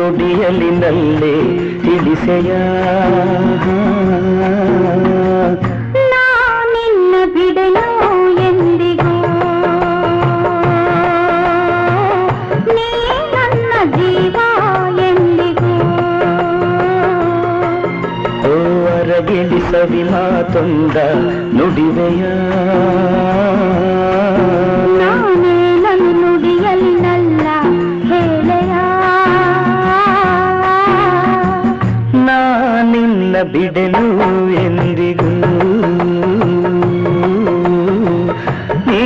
ನುಡಿಯಲಿನಲ್ಲೇ ತಿಳಿಸೆಯ ನಿನ್ನ ಬಿಡಲು ಎಂದಿಗೂ ನೀ ನನ್ನ ಜೀವ ಎಂದಿಗೂ ಓ ಅರಗಿಳಿಸವಿ ಮಾತೊಂದ ನುಡಿವೆಯ ನಾನೇ ನನ್ನ ನುಡಿಯಲಿನಲ್ಲ ಹೇಳೆಯ ನಿನ್ನ ಬಿಡಲು ಎಂದಿಗೂ ನೀ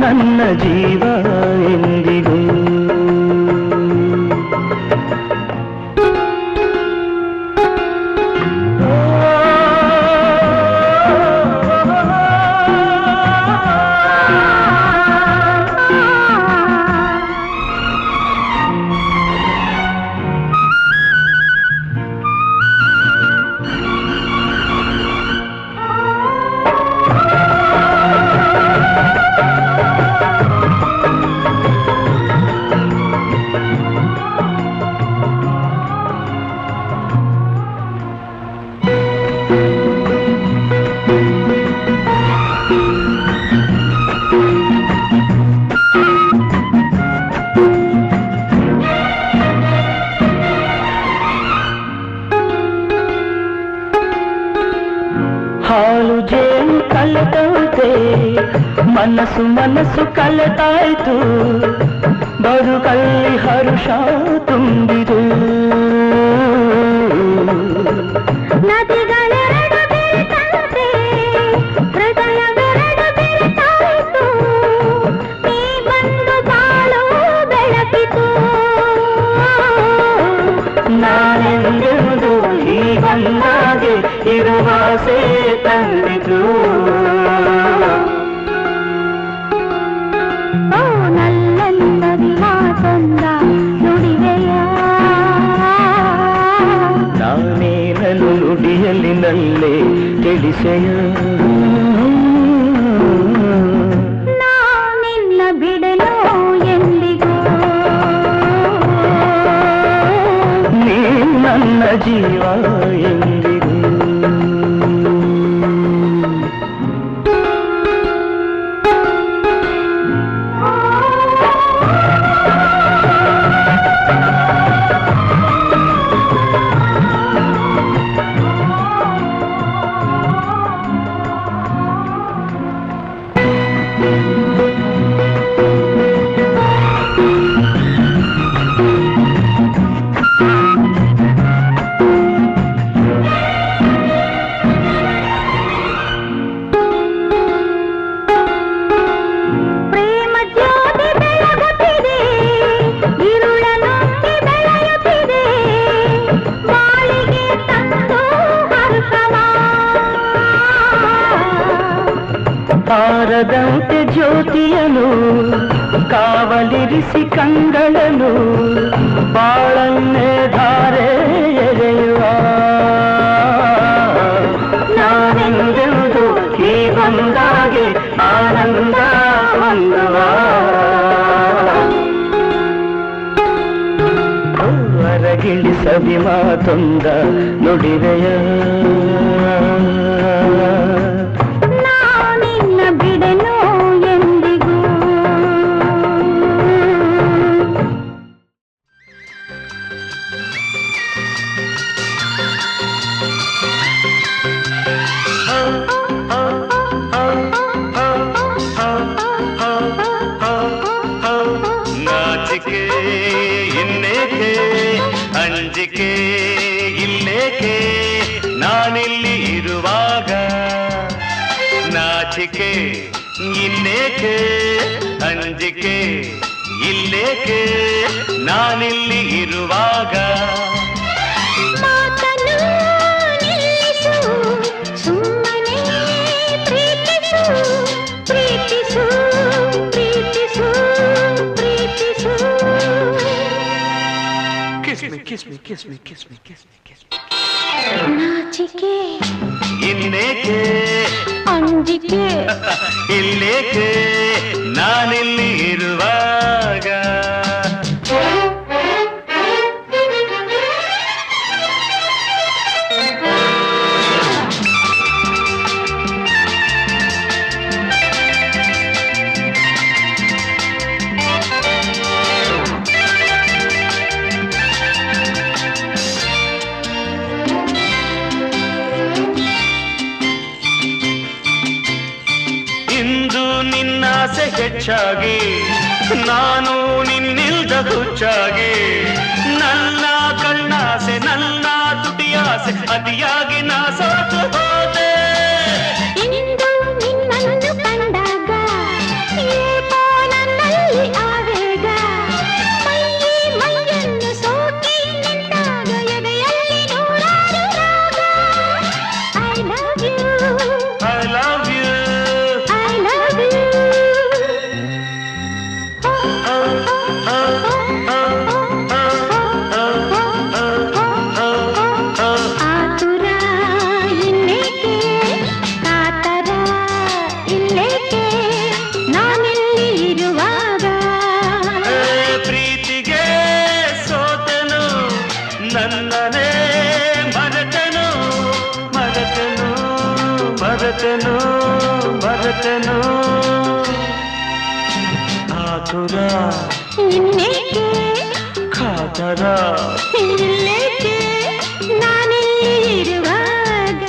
ನನ್ನ ಜೀವ ಎಂದಿಗೂ ಹಾಲು ಜೇನು ಕಲೆತಂತೆ ಮನಸ್ಸು ಮನಸ್ಸು ಕಲೆತಾಯ್ತು ಬದುಕಲ್ಲಿ ಹರುಷ ತುಂಬಿದು ನದಿಗಳೆರಡು ಬೆರೆತಂತೆ ಹೃದಯವೆರಡು ಬೆರೆತಾಯಿತು ನೀ ಬಂದು ಬಾಳು ಬೆಳಕಿತು ನಾನೆಂದು ಹೀಗನ್ನಾಗೆ ಇರುವಾಸೆ ತಂದಿತು ಓ ನಲ್ಲಂದದಿ ಮಾತೊಂದ ನುಡಿವೆಯ ನಾನೇ ನನ್ನ ನುಡಿಯಲಿನಲ್ಲೇ ತಿಳಿಸೆಯ ನಿನ್ನ ಬಿಡಲು ಎಂದಿಗೂ ನೀ ನನ್ನ ಜೀವ ಎಂದಿಗೂ ಆರದಂತೆ ಜ್ಯೋತಿಯನು ಕಾವಲಿರಿಸಿ ಕಂಗಳನು ಬಾಳನ್ನೇ ಧಾರೆ ಎರೆಯುವ ನಾನೆಂದೆಂದು ಹೀಗೊಂದಾಗೆ ಆನಂದ ಹೊಂದುವ ಹೊರಗಿಳಿಸವಿ ಮಾತೊಂದ ನುಡಿವೆಯ ಬಿಡನು ಎಂದಿಗೂ ನಾಚಿಕೆ ಇನ್ನೇಕೆ ಅಂಜಿಕೆ ಇಲ್ಲೇಕೆ ನಾನಿಲ್ಲಿ ಇರುವಾಗ ನಾಚಿಕೆ ಇನ್ನೇಕೆ ಅಂಜಿಕೆ ಇಲ್ಲೇಕೆ ನಾನಿಲ್ಲಿ ಇರುವಾಗ ಮಾತನ್ನು ನಿಲ್ಲಿಸು ಸುಮ್ಮನೆ ಪ್ರೀತಿಸು ಪ್ರೀತಿಸು ಪ್ರೀತಿಸು ಪ್ರೀತಿಸು kiss me kiss me kiss me kiss me kiss me kiss me ನಾಚಿಕೆ ಇನ್ನೇಕೆ ಅಂಜಿಕೆ ಇಲ್ಲೇಕೆ ನಾನಿಲ್ಲಿ ಇರುವಾಗ ಆಸೆ ಹೆಚ್ಚಾಗಿ ನಾನು ನಿನ್ನಿಲ್ದ ಹುಚ್ಚಾಗಿ ನನ್ನ ಕಣ್ಣಾಸೆ ನನ್ನ ತುಟಿಯಾಸೆ ಅತಿಯಾಗಿ ನಾ ಸೋತು ಹೋದೆ ಇಂದು ನಿನ್ನನ್ನು ಕಂಡಾಗ ಏಕೋ ನನ್ನಲ್ಲಿ ಆವೇಗ ಮೈಯನ್ನು ಸೋಕಿ ನಿಂತಾಗ ಎದೆಯಲ್ಲಿ ನೂರಾರು ರಾಗ I love you I love you I love you ಆತುರ ಇನ್ನೇಕೆ ಕಾತರ ಇಲ್ಲೇಕೆ ನಾನೆಲ್ಲಿ ಇರುವಾಗ ಪ್ರೀತಿಗೆ ಸೋತನು ನನ್ನನೇ ಮರೆತನು ಮರೆತನು ಮರೆತನು ಮರೆತನು ಆತುರ ಇನ್ನೇಕೆ ಕಾತರ ಇಲ್ಲೇಕೆ ನಾನೆಲ್ಲಿ ಇರುವಾಗ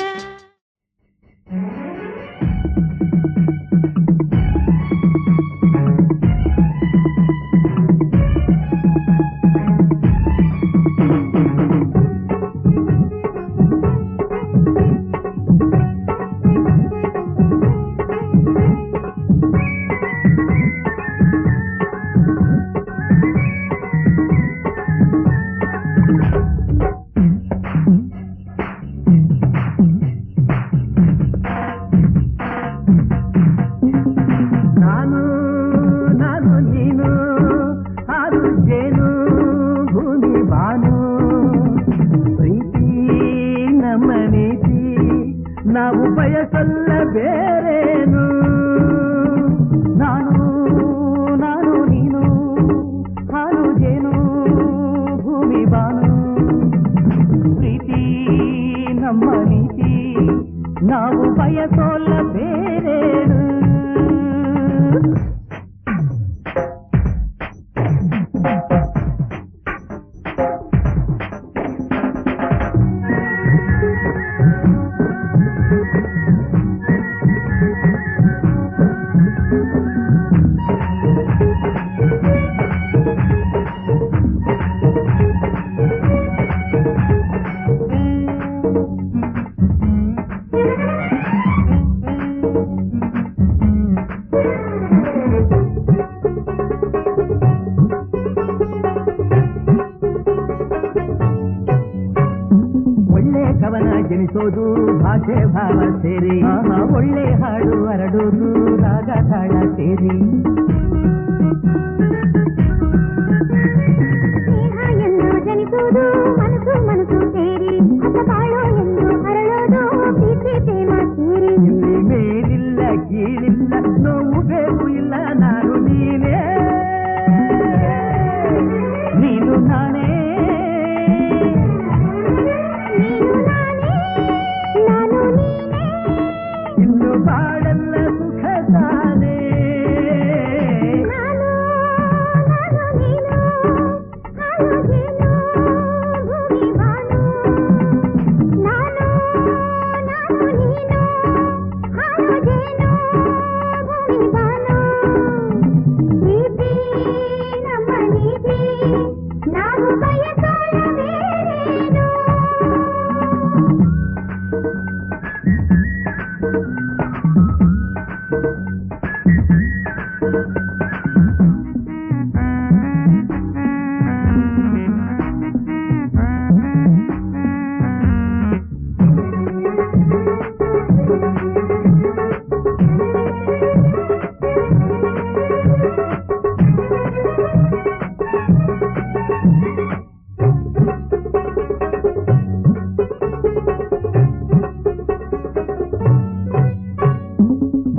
ನಾನು ನಾನು ನೀನು ಹಾಲು ಜೇನು ಭೂಮಿ ಬಾನು ಪ್ರೀತಿ ನಮ್ಮ ನೀತಿ ನಾವು ಬಯಸಲ್ಲ ಬೇರೇನು ನಾನು ನಾನು ನೀನು ಹಾಲು ಜೇನು ಭೂಮಿ ಬಾನು ಪ್ರೀತಿ ನಮ್ಮ ನೀತಿ ನಾವು ಬಯಸೋಲ್ಲ ಬೇರೇನು ಒಳ್ಳೆ ಕವನ ಜನಿಸೋದು ಭಾಷೆ ಭಾವ ಸೇರಿ ಒಳ್ಳೆ ಹಾಡು ಹರಡೋದು ರಾಗ ತಾಳ ಸೇರಿ ಸ್ನೇಹ ಎಂದು ಜನಿಸುವುದು ಮನಸ್ಸು ಮನಸ್ಸು ಸೇರಿ ಹಸಬಾಳು ಎಂದು ಹರಳೋದು ಪ್ರೀತಿ ಪ್ರೇಮ ಸೇರಿ ಇಲ್ಲಿ ಮೇಲಿಲ್ಲ ಕೀಳಿಲ್ಲ ನೋವು ಬೇಕು ಇಲ್ಲ ನಾನು ನೀನೇ ನೀನು ನಾನೇ ನೀನು ನಾನೇ ನಾನು ನೀನೇ ಇನ್ನು ಬಾಳಲ್ಲ ಸುಖ ತಾನೇ ನಾನು ನಾನು ನೀನು ಹಾಲು ಜೇನು ಭೂಮಿ ಬಾನು ನಾನು ನಾನು ನೀನು ಹಾಲು ಜೇನು ಭೂಮಿ ಬಾನು ಪ್ರೀತಿ ನಮ್ಮ ನೀತಿ ನಾವು ಬಯಸೋಣ ಬೇರೇನು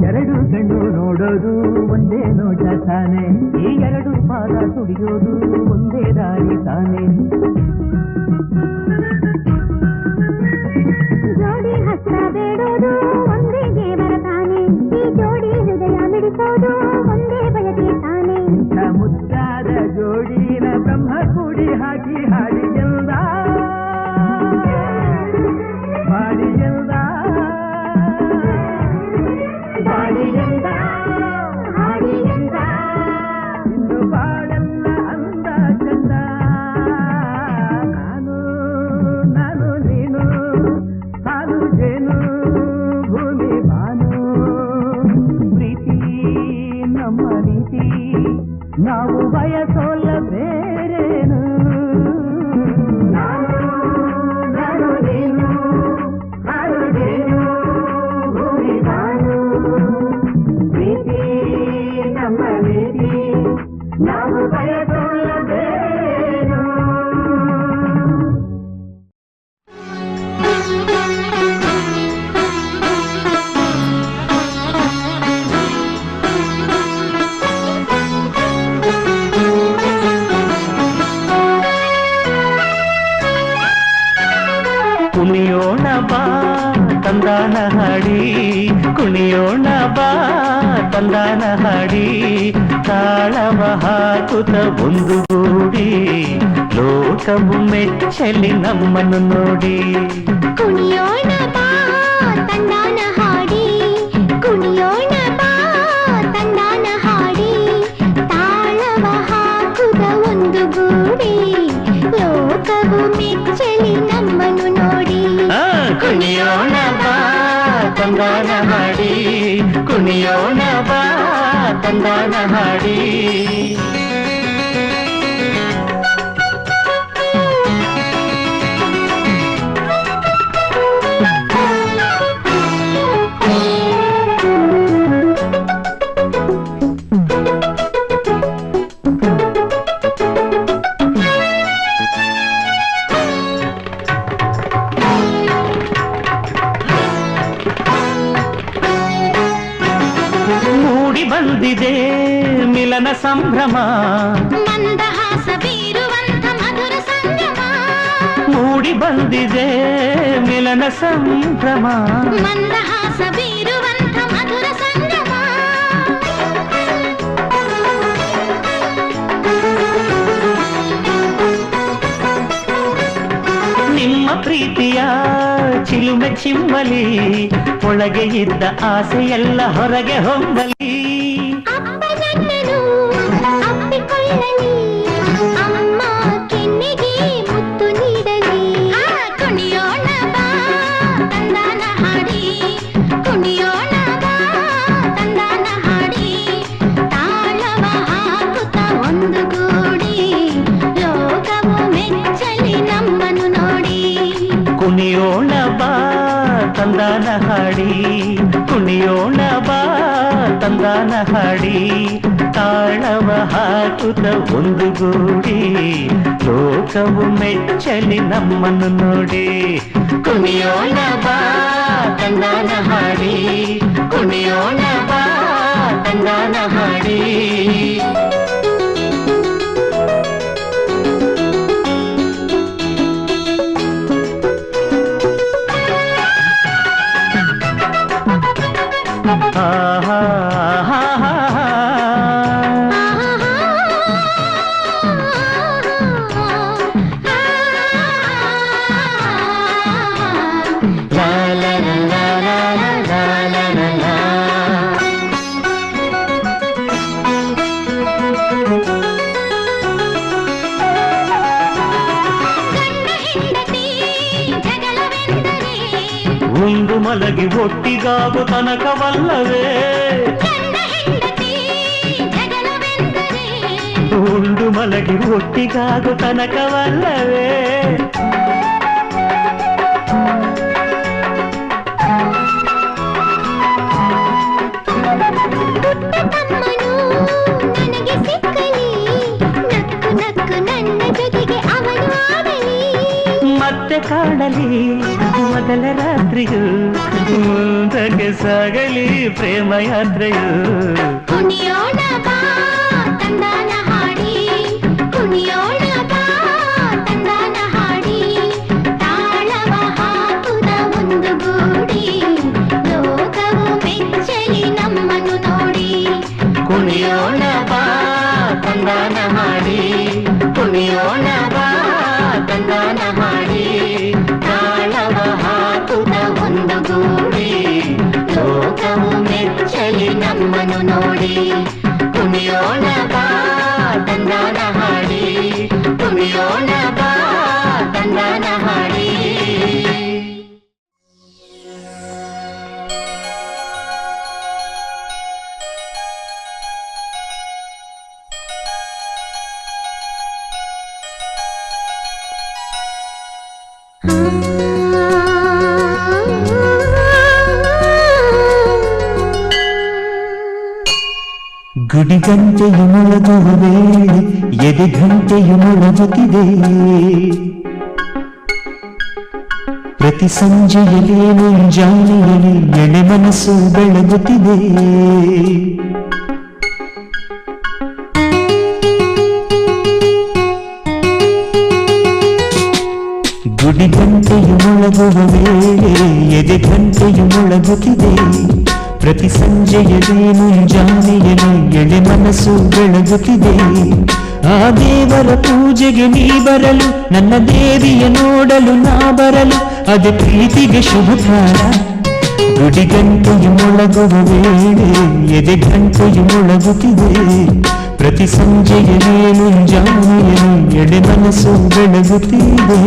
ಎರಡು ಕಣ್ಣು ನೋಡೋದು ಒಂದೇ ನೋಟ ತಾನೆ ಈ ಎರಡು ಪಾದ ತುಡಿಯೋದು ಒಂದೇ ದಾರಿ ತಾನೆ ಜೋಡಿ ಹಸ್ತ ಬೇಡೋದು ಒಂದೇ ದೇವರ ತಾನೆ ಈ ಜೋಡಿ ಹೃದಯ ಮಿಡಿಸೋದು ಒಂದೇ ಬಯಕೆ ತಾನೆ ಇಂಥ ಮುದ್ದಾದ ಜೋಡಿನ ಬ್ರಹ್ಮ ಕೂಡಿ ಹಾಕಿ ಹಾಡಿ ಎಂದ ಬಾಡಿ ಎಂದ ಬಾಡಿ ಎಂದ ಹಾಡಿ ಹಾಲು ಜೇನು ಭೂಮಿ ಬಾನು ಪ್ರೀತಿ ನಮ್ಮ ನೀತಿ ನಾವು ಬಯಸೋಲ್ಲ ಬೇರೇನು ನಾನು ನೀನು ಹಾಲು ಜೇನು ಭೂಮಿ ಬಾನು ಪ್ರೀತಿ ನಮ್ಮ ನೀತಿ ನಾವು ಬಯಸೋಲ್ಲ ಬೇರೇನು ಕುಣಿಯೋಣ ಬಾ ತಂದಾನ ಹಾಡಿ ಕುಣಿಯೋಣ ಬಾ ತಂದಾನ ಹಾಡಿ ತಾಳವ ಹಾಕುತ್ತ ಒಂದು ಗೂಡಿ ಲೋಕವು ಮೆಚ್ಚಲಿ ನಮ್ಮನ್ನು ನೋಡಿ ಕುಣಿಯೋಣ ಬಾ ತಂದಾನ ಹಾಡಿ ಕುಣಿಯೋಣ ಬಾ ತಂದಾನ ಹಾಡಿ ತಾಳವ ಹಾಕುದ ಒಂದು ಗೂಡಿ ಲೋಕವು ಮೆಚ್ಚಲಿ ನಮ್ಮನ್ನು ನೋಡಿ ಕುಣಿಯೋಣ ಬಾ ತಂದಾನ ಹಾಡಿ ಕುಣಿಯೋಣ ಬಾ ತಂದಾನ ಹಾಡಿ ಬಂದಿದೆ ಮಿಲನ ಸಂಭ್ರಮ ಮಂದಹಾಸ ಬೀರುವಂತ ಮಧುರ ಸಂಗಮ ಮೂಡಿ ಬಂದಿದೆ ಮಿಲನ ಸಂಭ್ರಮ ಮಂದಹಾಸ ಬೀರುವಂತ ಮಧುರ ಸಂಗಮ ನಿಮ್ಮ ಪ್ರೀತಿಯ ಚಿಲುಮೆ ಚಿಮ್ಮಲಿ ಒಳಗೆ ಇದ್ದ ಆಸೆಯೆಲ್ಲ ಹೊರಗೆ ಹೊಮ್ಮಲಿ ಅಪ್ಪನನ್ನು ಅಪ್ಪಿಕೊಳ್ಳಲಿ ಅಮ್ಮ ಕೆನ್ನೆಗೆ ಮುತ್ತು ನೀಡಲಿ ಕುಣಿಯೋಣ ಬಾ ತಂದಾನ ಹಾಡಿ ಕುಣಿಯೋಣ ಬಾ ತಂದಾನ ಹಾಡಿ ತಾಳವ ಹಾಕುತ್ತ ಒಂದು ಗೂಡಿ ಲೋಕವು ಮೆಚ್ಚಲಿ ನಮ್ಮನ್ನು ನೋಡಿ ಕುಣಿಯೋಣ ಬಾ ತಂದಾನ ಹಾಡಿ ಕುಣಿಯೋಣ ಬಾ ತಂದಾನ ಹಾಡಿ ತಾಳವ ಹಾಕುತ್ತ ಒಂದು ಗೂಡಿ ಲೋಕವು ಮೆಚ್ಚಲಿ ನಮ್ಮನ್ನು ನೋಡಿ ಕುಣಿಯೋಣ ಬಾ ತಂದಾನ ಹಾಡಿ ಕುಣಿಯೋಣ ಬಾ ತಂದಾನ ಹಾಡಿ ಉಂಡು ಮಲಗಿ ಒಟ್ಟಿಗಾಗು ತನಕವಲ್ಲವೇ ಉಂಡು ಮಲಗಿ ಒಟ್ಟಿಗಾಗು ತನಕವಲ್ಲವೇ ಮತ್ತೆ ಕಾಣಲಿ ಮೊದಲ ರಾತ್ರಿಯು ಮುಂದಕ್ಕೆ ಸಾಗಲಿ ಪ್ರೇಮ ಯಾತ್ರೆಯು ಕುಣಿಯೋಣ ಬಾ ತಂದಾನ ಹಾಡಿ ಕುಣಿಯೋಣ ಬಾ ತಂದಾನ ಹಾಡಿ ತಾಳವ ಹಾಕುದ ಒಂದು ಗೂಡಿ ಲೋಕವು ಮೆಚ್ಚಲಿ ನಮ್ಮನ್ನು ನೋಡಿ ಕುಣಿಯೋಣ ಬಾ ತಂದಾನ ಹಾಡಿ ಕುಣಿಯೋಣ ಬಾ ತಂದಾನ ಹಾಡಿ ತಾಳವ ಹಾಕುದ ಒಂದು ಗೂಡಿ ಲೋಕವು ಮೆಚ್ಚಲಿ ನಮ್ಮನ್ನು ನೋಡಿ ಕುಣಿಯೋಣ ಬಾ ತಂದಾನ ಹಾಡಿ ಗುಡಿಗಂಟೆಯು ಮೊಳಗುವ ವೇಳೆ ಎದೆ ಗಂಟೆಯು ಮೊಳಗುತ್ತಿದೆ. ಪ್ರತಿ ಸಂಜೆಯಲ್ಲಿ ಮುಂಜಾನೆಯಲ್ಲಿ ಎಳೆ ಮನಸ್ಸು ಬೆಳಗುತ್ತಿದೆ. ಗುಡಿಗಂಟೆಯು ಮೊಳಗುವ ವೇಳೆ ಎದೆ ಗಂಟೆಯು ಮೊಳಗುತ್ತಿದೆ. ಪ್ರತಿ ಸಂಜೆಯಲ್ಲಿ ಮುಂಜಾನೆಯಲ್ಲಿ ಎಳೆ ಮನಸ್ಸು ಬೆಳಗುತ್ತಿದೆ. ಆ ದೇವರ ಪೂಜೆಗೆ ನೀ ಬರಲು, ನನ್ನ ದೇವಿಯ ನೋಡಲು ನಾ ಬರಲು, ಅದು ಪ್ರೀತಿಗೆ ಶುಭ ಕಾಲ. ಗುಡಿಗಂಟೆಯು ಮೊಳಗುವ ವೇಳೆ ಎದೆ ಗಂಟೆಯು ಮೊಳಗುತ್ತಿದೆ. ಪ್ರತಿ ಸಂಜೆಯಲ್ಲಿ ಮುಂಜಾನೆಯಲ್ಲಿ ಎಳೆ ಮನಸ್ಸು ಬೆಳಗುತ್ತಿದೆ.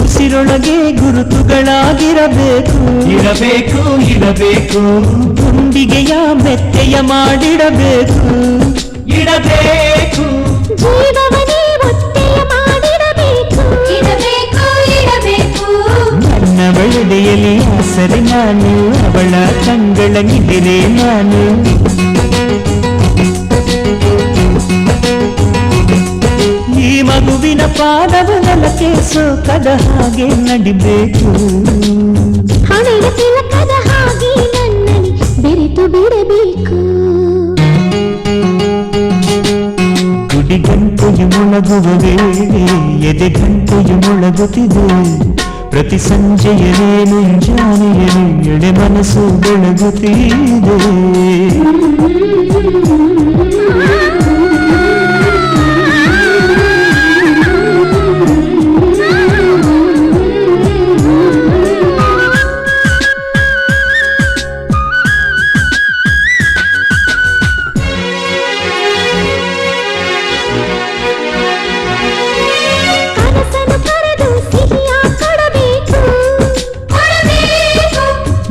ಉಸಿರೊಳಗೆ ಗುರುತುಗಳಾಗಿರಬೇಕು, ಇರಬೇಕು ಇರಬೇಕು. ಗುಂಡಿಗೆಯ ಮೆತ್ತೆಯ ಮಾಡಿಡಬೇಕು, ಇಡಬೇಕು. ಜೀವವನೇ ಒತ್ತೆಯ ಮಾಡಿಡಬೇಕು, ಇಡಬೇಕು ಇಡಬೇಕು. ನನ್ನವಳೆಡೆಯಲ್ಲಿ ಆಸರೆ ನಾನು, ಅವಳ ಕಂಗಳ ನಿದ್ರೆ ನಾನು. ಈ ಮಗುವಿನ ಪಾದವ ನೆಲಕ್ಕೆ ಸೋಕದ ಹಾಗೆ ನಡಿಬೇಕು. ಹಣೆಯ ತಿಲಕದ ಹಾಗೆ ನನ್ನಲ್ಲಿ ಬೆರೆತು ಬಿಡಬೇಕು. ಗುಡಿಗಂಟೆಯು ಮೊಳಗುವ ವೇಳೆ ಎದೆ ಗಂಟೆಯು ಮೊಳಗುತ್ತಿದೆ. ಪ್ರತಿ ಸಂಜೆಯಲ್ಲಿ ಮುಂಜಾನೆಯಲ್ಲಿ ಎಳೆ ಮನಸ್ಸು ಬೆಳಗುತ್ತಿದೆ.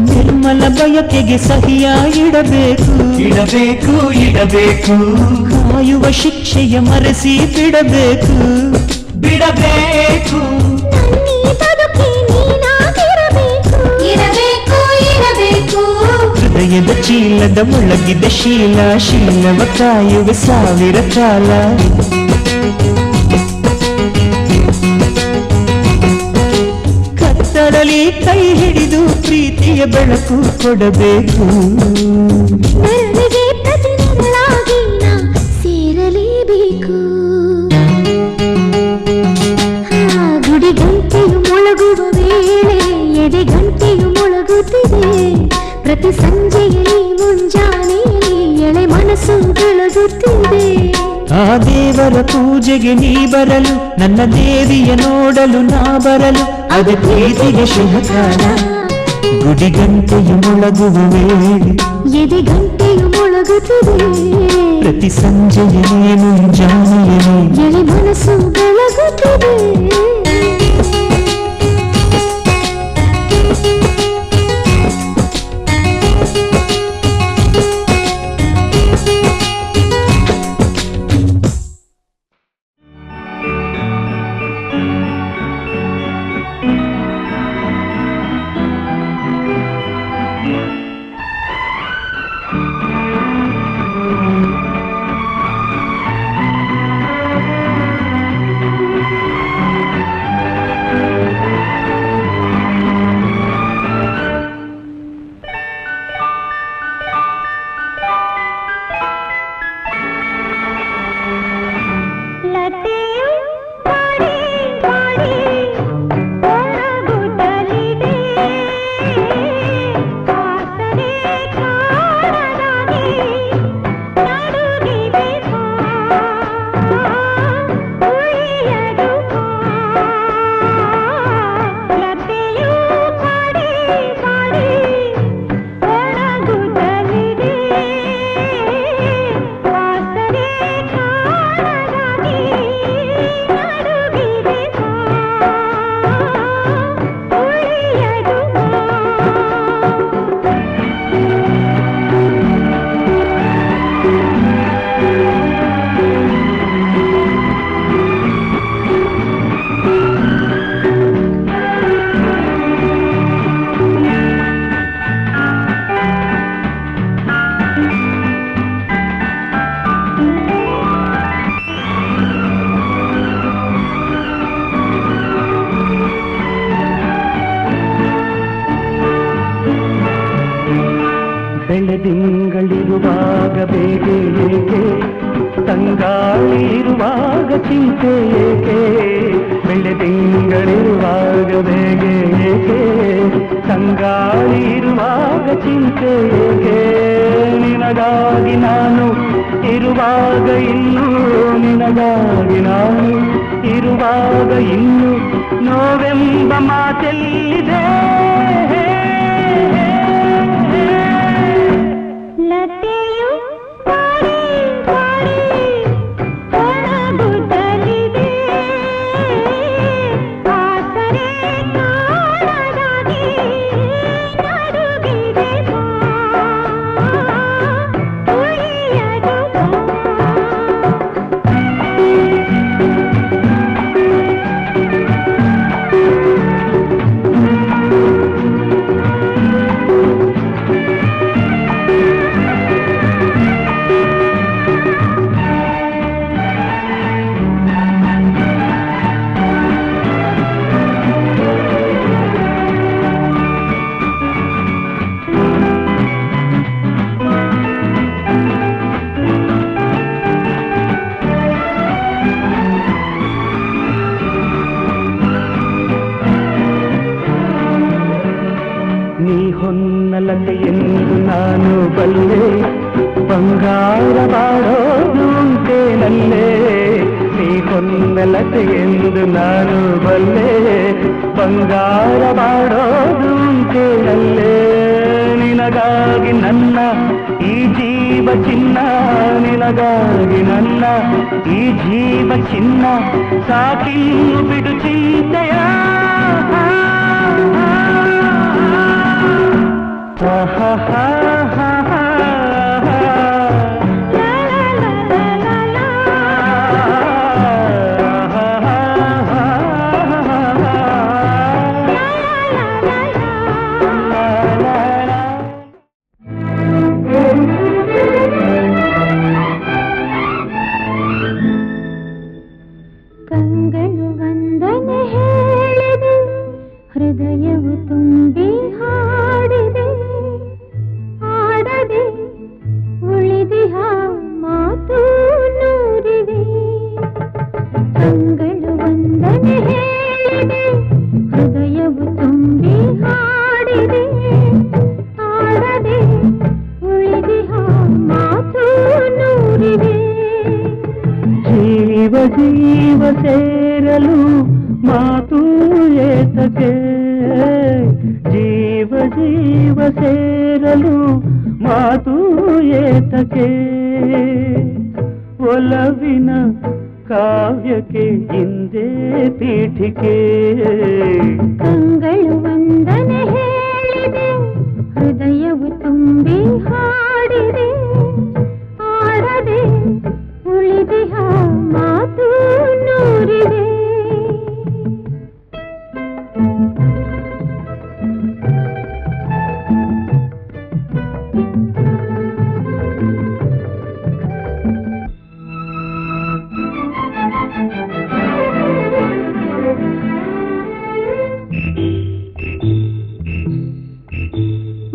ನಿರ್ಮಲ ಬಯಕೆಗೆ ಸಹಿಯ ಇಡಬೇಕು, ಇಡಬೇಕು ಇಡಬೇಕು. ಕಾಯುವ ಶಿಕ್ಷೆಯ ಮರೆಸಿ ಬಿಡಬೇಕು, ಬಿಡಬೇಕು. ಹೃದಯದ ಚೀಲದ ಒಳಗಿದ ಶೀಲ, ಶೀಲವ ಕಾಯುವ ಸಾವಿರ ಕಾಲ. ಕತ್ತಲಲ್ಲಿ ಕೈ ಹಿಡಿದು ಪ್ರೀತಿಯ ಬೆಳಕು ಕೊಡಬೇಕು. ಸೇರಲೇಬೇಕು. ಗುಡಿ ಗಂಟೆಯು ಮೊಳಗುವ ವೇಳೆ ಎದೆ ಗಂಟೆಯು ಮೊಳಗುತ್ತಿದೆ. ಪ್ರತಿ ಸಂಜೆಯಲ್ಲಿ ಮುಂಜಾನೆಯಲ್ಲಿ ಎಳೆ ಮನಸ್ಸು ಬೆಳಗುತ್ತಿದೆ. ಆ ದೇವರ ಪೂಜೆಗೆ ನೀ ಬರಲು, ನನ್ನ ದೇವಿಯ ನೋಡಲು ನಾ ಬರಲು, ಅದು ಪ್ರೀತಿಗೆ ಶುಭ ಕಾಲ. ಗುಡಿಗಂಟೆಯು ಮೊಳಗುವ ವೇಳೆ ಎದೆ ಗಂಟೆಯು ಮೊಳಗುತ್ತಿದೆ. ಪ್ರತಿ ಸಂಜೆಯಲ್ಲಿ ಮುಂಜಾನೆಯಲ್ಲಿ ಎಳೆ ಮನಸ್ಸು ಬೆಳಗುತ್ತಿದೆ. ತಿಂಗಳಿರುವಾಗ ಬೇಗೆ ಏಕೆ, ತಂಗಾಳಿ ಇರುವಾಗ ಚಿಂತೆ ಏಕೆ, ಬೆಳೆ ತಿಂಗಳಿರುವಾಗ ಬೇಗೆ ಏಕೆ, ತಂಗಾಳಿ ಇರುವಾಗ ಚಿಂತೆ ಏಕೆ, ನಿನಗಾಗಿ ನಾನು ಇರುವಾಗ ಇನ್ನು, ನಿನಗಾಗಿ ನಾನು ಇರುವಾಗ ಇನ್ನು ನೋವೆಂಬ ಮಾತೆಲ್ಲಿದೆ. ಲತೆಯು ಬಾರಿ ಬಾರಿ ಒಣಗುತ್ತಲಿದೆ, ಆಸರೆ ಕಾಣದಾಗಿ ನಡುಗಿದೆ ಉಳಿಯದು ಹೊನ್ನಲತೆ ಎಂದು ನಾನು ಬಲ್ಲೆ, ಬಂಗಾರ ಬಾಳೋದು ಉಂಟೇನಲ್ಲೇ, ನೀ ಹೊನ್ನಲತೆ ಎಂದು ನಾನು ಬಲ್ಲೆ, ಬಂಗಾರ ಬಾಳೋದು ಉಂಟೇನಲ್ಲೇ, ನಿನಗಾಗಿ ನನ್ನ ಈ ಜೀವ ಚಿನ್ನ, ನಿನಗಾಗಿ ನನ್ನ ಈ ಜೀವ ಚಿನ್ನ, ಸಾಕಿನ್ನು ಬಿಡು ಚಿಂತೆಯ. Ha ha ha ha ಕಂಗಳು ವಂದನೆ ಹೇಳಿದೆ, ಹೃದಯವು ತುಂಬಿ ಹಾಡಿದೆ, ಆಡದೆ ಉಳಿದಿಹ ಮಾತು ನೂರಿದೆ. ಕಂಗಳು ವಂದನೆ ಹೇಳಿದೆ, ಹೃದಯವು ತುಂಬಿ ಹಾಡಿದೆ, ಆಡದೆ ಉಳಿದಿಹ ಮಾತು ನೂರಿದೆ. ಜೀವ ಜೀವ ಸೇರಲು ಮಾತು ಏತಕ್ಕೆ, ಜೀವ ಜೀವ ಸೇರಲು ಮಾತು ಏತಕ್ಕೆ, ಒಲವಿನ ಕಾವ್ಯಕ್ಕೆ ಹಿಂದೆ ಪೀಠಿಕೆ. ಕಂಗಳು ವಂದನೆ ಹೇಳಿದೆ, ಹೃದಯವು ತುಂಬಿ ಹಾಡಿದೆ, ಆಡದೆ ಉಳಿದಿಹ ಮಾತು ನೂರಿದೆ.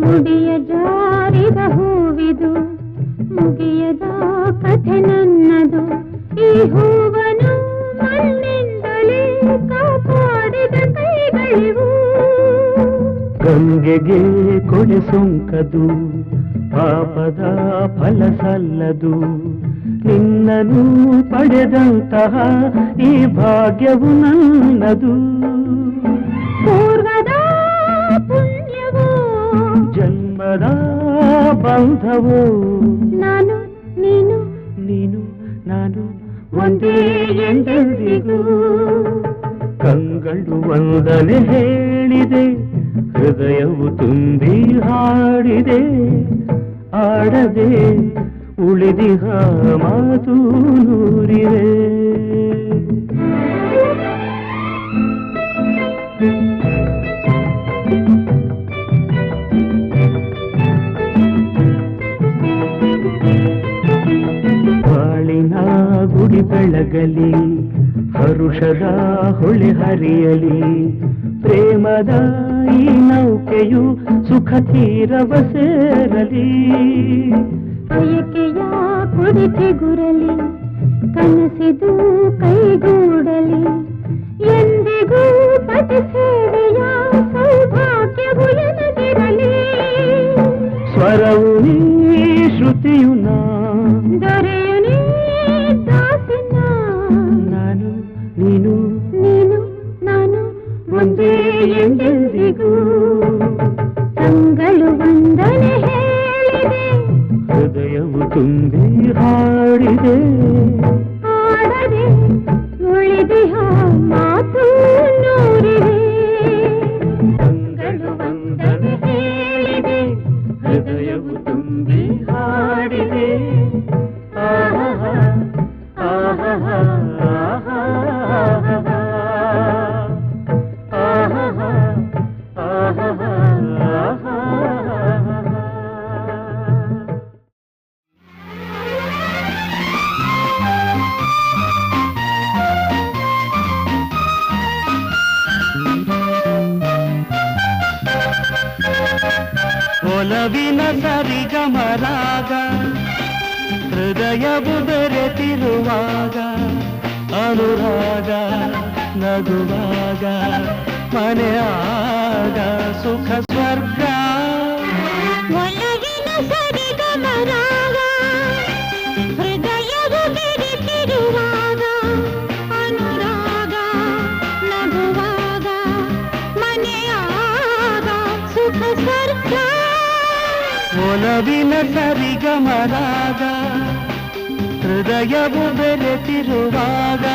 ಮುಡಿಯ ಜಾರಿದ ಹೂವಿದು, ಮುಗಿಯದ ಕಥೆ ನನ್ನದು, ಈ ಹೂವನು ಮಣ್ಣಿಂದಲೇ ಕಾಪಾಡಿದ ಕೈಗಳಿವು. ಗಂಗೆಗೆ ಕೊಡೆ ಸೊಂಕದು, ಪಾಪದ ಫಲ ಸಲ್ಲದು, ನಿನ್ನನು ಪಡೆದಂತಹ ಈ ಭಾಗ್ಯವು ನನ್ನದು. ಪೂರ್ವದ ಪುಣ್ಯವು, ಜನ್ಮದ ಬಂಧವು, ನಾನು ನೀನು ನೀನು ನಾನು ಒಂದೇ ಎಂದೆಂದಿಗೂ. ಕಂಗಳು ವಂದನೆ ಹೇಳಿದೆ, ಹೃದಯವು ತುಂಬಿ ಹಾಡಿದೆ, ಆಡದೆ ಉಳಿದಿಹ ಮಾತು ನೂರಿದೆ. ಬಾಳಿನ ಗುಡಿ ಬೆಳಗಲಿ, ಹರುಷದ ಹೊಳೆ ಹರಿಯಲಿ, ಪ್ರೇಮದ ಈ ನೌಕೆಯು ಸುಖ ತೀರವ ಸೇರಲಿ. ಬಯಕೆಯ ಕುಡಿಕೆ ಗುರಲಿ ಕನಸಿದು ಕೈಗೂಡಲಿ. ಎಂದಿಗೂ ಪತಿ ಸೇವೆಯ ಸೌಭಾಗ್ಯವು ಎನಗಿರಲಿ. ಸ್ವರವು ನೀ ಶ್ರುತಿಯು ನಾ ದೊರೆಯು ನೀ ದಾಸಿನ. ನಾನು ನೀನು ನೀನು ನಾನು ಒಂದೇ ಎಂದೆಂದಿಗೂ. ತಂಗಳು ವಂದನೆ ಹೇಳಿದೆ, ಹೃದಯವು ತುಂಬಿ ಹಾಡಿದೆ. ಆಡದೆ ಉಳಿದಿಹ ಮಾತು ನೂರಿದೆ. ತಂಗಳು ವಂದನೆ ಹೇಳಿದೆ, ಹೃದಯವು ತುಂಬಿ ಹಾಡಿದೆ. ಆಹಾ ಆಹಾ ಆಹಾ ಆಹಾ ಆಹಾ ಆಹಾ. ಒಲವಿನ ಸರಿಗಮರಾಗ ಹೃದಯವು ಬೆರೆತಿರುವಾಗ ಅನುರಾಗ ನಗುವಾಗ ಮನೆಯಾಗ ಸುಖ ಸ್ವರ್ಗ. ಒಲವಿನ ಸರಿಗಮರಾಗ ಹೃದಯವು ಬೆರೆತಿರುವಾಗ ಅನುರಾಗ ನಗುವಾಗ ಮನೆಯಾಗ ಸುಖ ಸ್ವರ್ಗ. ಒಲವಿನ ಸರಿಗಮರಾಗ ಹೃದಯವು ಬೆರೆತಿರುವಾಗ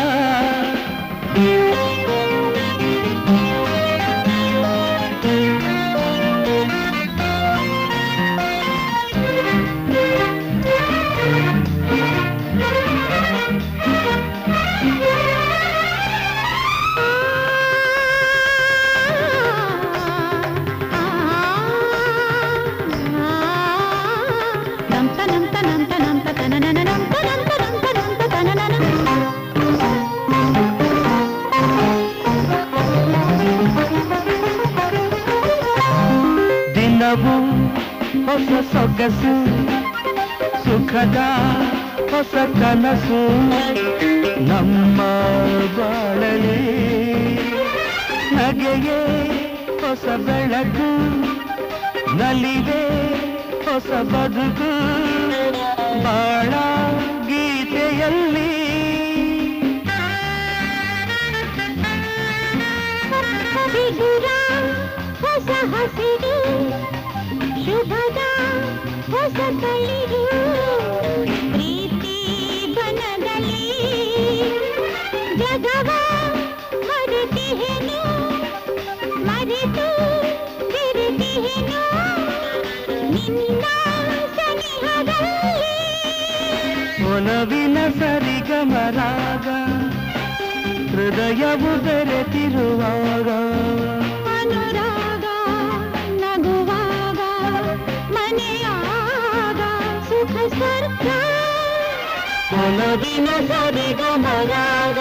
ದಿನವು ಹೊಸ ಸೊಗಸು ಸುಖದ ಹೊಸ ಕನಸು ನಮ್ಮ ಬಾಳಲಿ. ನಗೆಯೇ ಹೊಸ ಬೆಳಕು ನಲಿವೆ ಹೊಸ ಬದುಕು ಬಾಳ ಗೀತೆಯಲ್ಲಿ. ಬಿಗುರ ಹೊಸ ಹಸಿರು ಶುಭದ ಹೊಸ ತಳಿರು ಪ್ರೀತಿ ಬನದಲ್ಲಿ ಜಗವ ಮರೆತಿಹೆನು ಮರೆತು ತಿರುತಿಹೆನು ನಿನ್ನ ಸನಿಹದಲ್ಲಿ. ಒಲವಿನ ಸರಿಗಮರಾಗ ಹೃದಯವು ಬೆರೆತಿರುವಾಗ ಅನುರಾಗ ನಗುವಾಗ ಮನೆಯಾಗ ಸುಖ ಸ್ವರ್ಗ. ಒಲವಿನ ಸರಿಗಮರಾಗ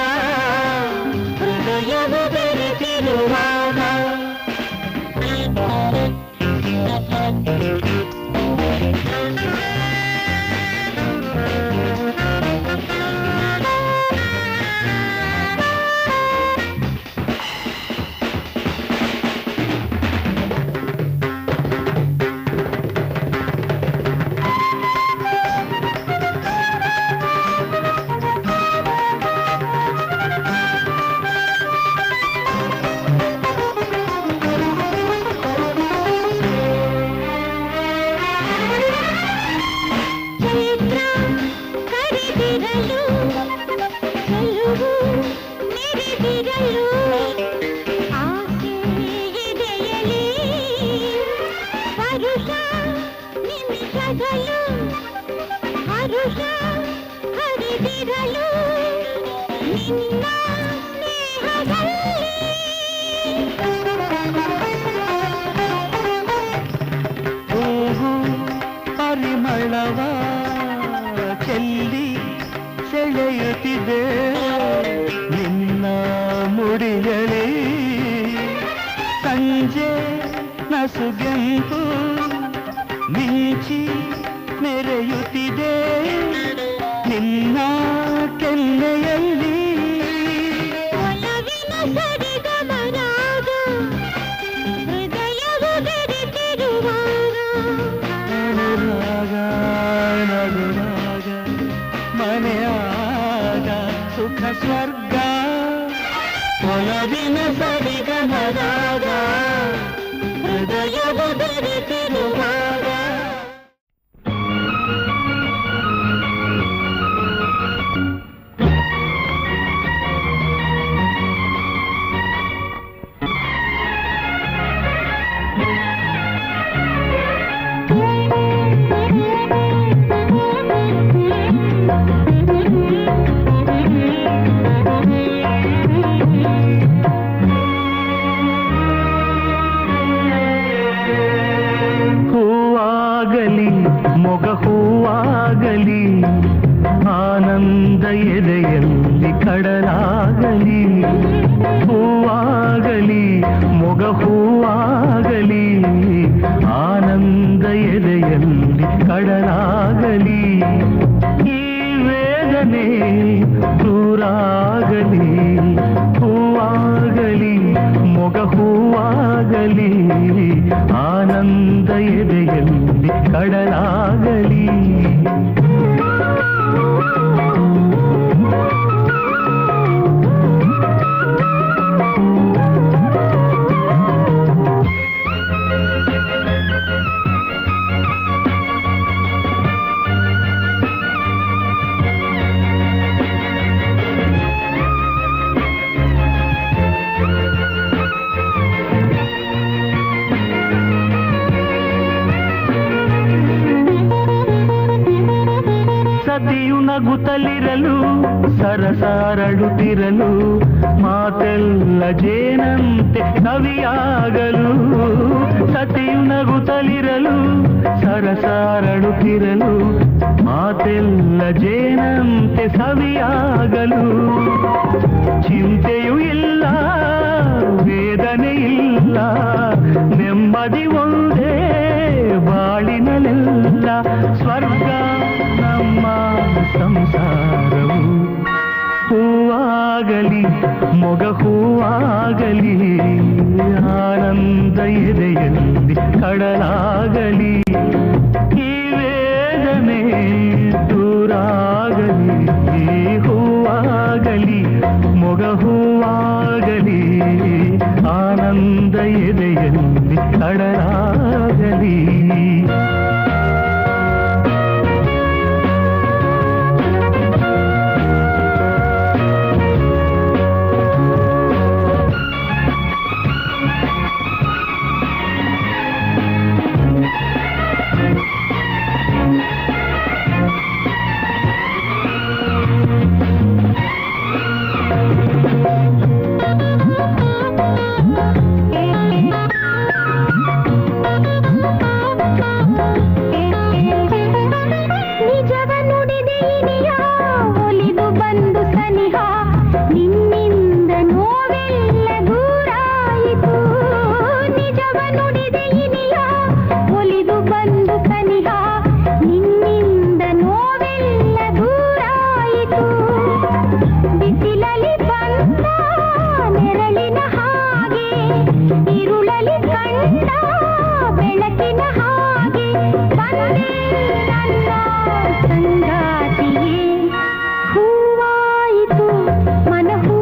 ಹೃದಯವು ಬೆರೆತಿರುವಾಗ ಪರಿಮಳವ ಚೆಲ್ಲಿ ಸೆಳೆಯುತ್ತಿದೆ ನಿನ್ನ ಮುಡಿಯಲಿ ನಸುಗೆಂಪು ಮಿಂಚಿ ಮೆರೆಯುತ್ತಿದೆ ನಿನ್ನ ಕೆನ್ನೆಯಲ್ಲಿ ಒಲವಿನ ಸರಿಗಮರಾಗ ಹೃದಯವು ಬೆರೆತಿರುವಾಗ ಅನುರಾಗ ನಗುರಾಗ ಮನೆಯಾಗ ಸುಖ ಸ್ವರ್ಗ ಒಲವಿನ ಸರಿಗಮರಾಗ ಹೃದಯವು ಬೆರೆತಿರುವಾಗ ಮೊಗ ಹೂವಾಗಲಿ ಆನಂದ ಎದೆಯಲ್ಲಿ ಕಡಲಾಗಲಿ ಹೂವಾಗಲಿ ಮೊಗ ಹೂವಾಗಲಿ ಆನಂದ ಎದೆಯಲ್ಲಿ ಕಡಲಾಗಲಿ ಈ ವೇದನೆ ದೂರಾಗಲಿ ಹೂವಾಗಲಿ ಮೊಗ ಹೂವಾಗಲಿ ಆನಂದ ಎದೆಯಲ್ಲಿ ಕಡಲಾಗಲಿ ಸತಿಯು ನಗುತ್ತಲಿರಲು ಸರಸಾರಡುತ್ತಿರಲು ಮಾತೆಲ್ಲ ಜೇನಂತೆ ಕವಿಯಾಗಲು ಸತಿಯು ನಗುತ್ತಲಿರಲು ಸರಸಾರಡುತ್ತಿರಲು ಮಾತೆಲ್ಲ ಜೇನಂತೆ ಸವಿಯಾಗಲು ಚಿಂತೆಯೂ ಇಲ್ಲ ವೇದನೆ ಇಲ್ಲ ನೆಮ್ಮದಿ ಒಂದೇ ಬಾಳಿನಲೆಲ್ಲ ಸ್ವರ್ಗ ನಮ್ಮ ಸಂಸಾರವು ಹೂವಾಗಲಿ ಮೊಗ ಹೂವಾಗಲಿ ಆನಂದ ಎದೆಯಲ್ಲಿ ಕಡಲಾಗಲಿ ಈ ವೇದನೆ ದೂರಾಗಲಿ ಹೂವಾಗಲಿ ಮೊಗ ಹೂವಾಗಲಿ ಆನಂದ ಎದೆಯಲ್ಲಿ ಕಡಲಾಗಲಿ ಹೂವಾಯಿತು ಮನ ಹೂ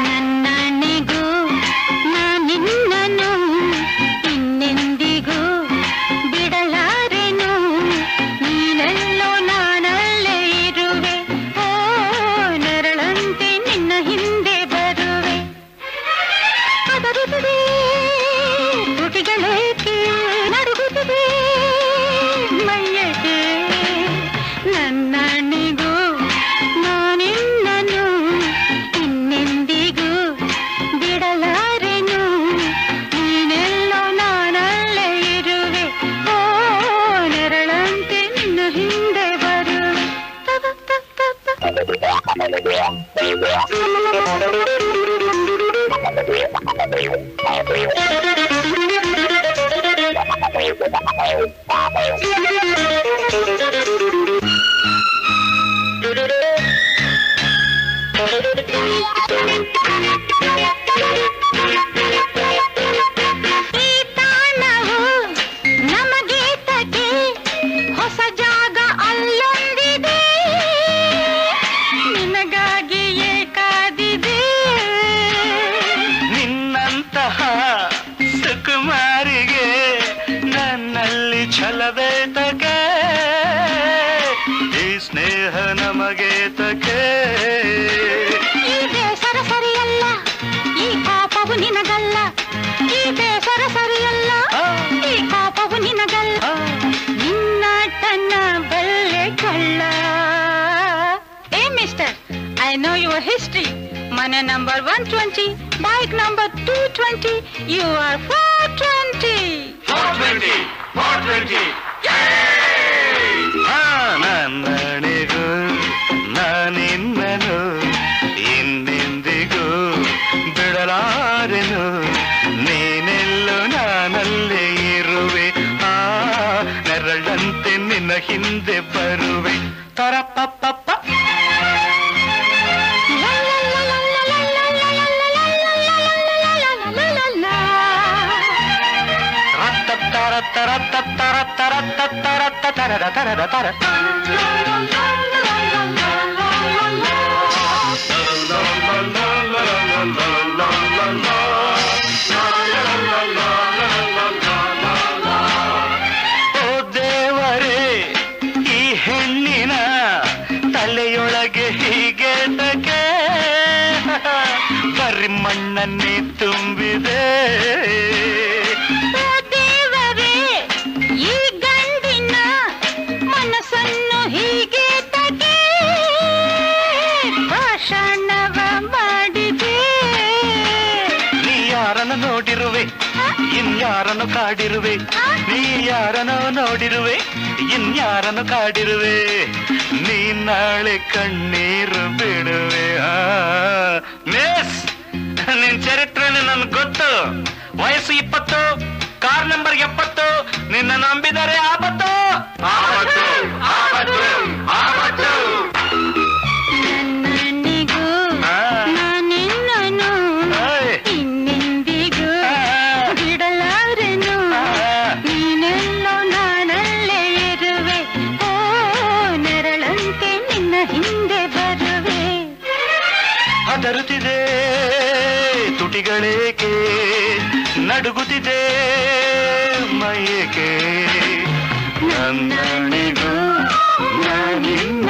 ನನ್ನನೆಗೂ ನಾನಿನ್ನನು ಇನ್ನೆಂದಿಗೂ ಬಿಡಲಾರೆನು ನೀನೆಲ್ಲೋ ನಾನಲ್ಲೇ ಇರುವೆ ಓ ನೆರಳಂತೆ ನಿನ್ನ ಹಿಂದೆ ಬರುವೆ ಅದರುತ್ತದೆ ತುಟಿಗಳೇಕೆ ನಡುಗುತ್ತದೆ ಮೈಯಗೆ ನನ್ನನಿಗೂ ನಾನಿನ್ನನು ಇನ್ನೆಂದಿಗೂ ಬಿಡಲಾರೆನು ನೀನೆಲ್ಲೋ ನಾನಲ್ಲೇ ಇರುವೆ ಓ ನೆರಳಂತೆ ನಿನ್ನ ಹಿಂದೆ ಬರುವೆ ಈ ತಾಣವು ನಮಗೀತಕ್ಕೆ ಹೊಸ ಜಾಗ ಅಲ್ಲೊಂದಿದೆ ನಿನಗಾಗಿಯೇ ಕಾದಿದೆ ನಿನ್ನಂತಹ ಸುಕುಮಾರಿಗೆ ನನ್ನಲ್ಲಿ ಛಲವೇ ತಗೆ ಈ ಸ್ನೇಹ ನಮಗೆ ತಗೆ ಈ ಬೇಸರ ಸರಿಯಲ್ಲ ಈ ಕೋಪವು ನಿನಗಲ್ಲ ಈ ಬೇಸರ ಸರಿಯಲ್ಲ ಈ ಕೋಪವು ನಿನಗಲ್ಲ ನಿನ್ನ ತನ್ನ ಬಲ್ಲೆ ಕಳ್ಳ ಏ mister I know your history ಮನೆ number 120 bike number 220 you are 420 ನನ್ನಣಿಗೂ ನಾನಿನ್ನನು ಇನ್ನೆಂದಿಗೂ ಬಿಡಲಾರೆನು ನೀನೆಲ್ಲೋ ನಾನಲ್ಲೇ ಇರುವೆ ಆ ನೆರಳಂತೆ ನಿನ್ನ ಹಿಂದೆ ಬರುವೆ ತರಪಪ್ಪ ಓ ದೇವರೇ ಈ ಹೆಣ್ಣಿನ ತಲೆಯೊಳಗೆ ಹೀಗೆ ತಗೆ ಬರಿ ಮಣ್ಣನ್ನೇ ತುಂಬಿದೆ ಈ ಗಂಡಿನ ಮನಸ್ಸನ್ನು ಹೀಗೆ ತಗೆ ಭಾಷಣವ ಮಾಡಿದೆ ನೀ ಯಾರನ್ನು ನೋಡಿರುವೆ ಇನ್ಯಾರನ್ನು ಕಾಡಿರುವೆ ನೀ ಯಾರನ್ನು ನೋಡಿರುವೆ ಇನ್ಯಾರನ್ನು ಕಾಡಿರುವೆ ನೀ ನಾಳೆ ಕಣ್ಣೀರು ಬಿಡುವೆ ಮಿಸ್ ನಿನ್ ಚರಿತ್ರೆನೇ ನನ್ಗೆ ಗೊತ್ತು ವಯಸ್ಸು 20 ಕಾರ್ ನಂಬರ್ 70 ನಿನ್ನ ನಂಬಿದರೆ ಆಪತ್ತು ನನ್ನನಿಗೂ ನಾನಿನ್ನನು ಇನ್ನೆಂದಿಗೂ ಬಿಡಲಾರೆನು ನೀನೆಲ್ಲೋ ನಾನಲ್ಲೇ ಇರುವೆ ಓ ನೆರಳಂತೆ ನಿನ್ನ ಹಿಂದೆ ಬರುವೆ ಅದರುತ್ತಿದೆ ತುಟಿಗಳೇಕೆ ನಡುಗುತ್ತಿದೆ ಮೈಯೇಕೆ ನನ್ನಣಿಗೂ ನಾನಿನ್ನ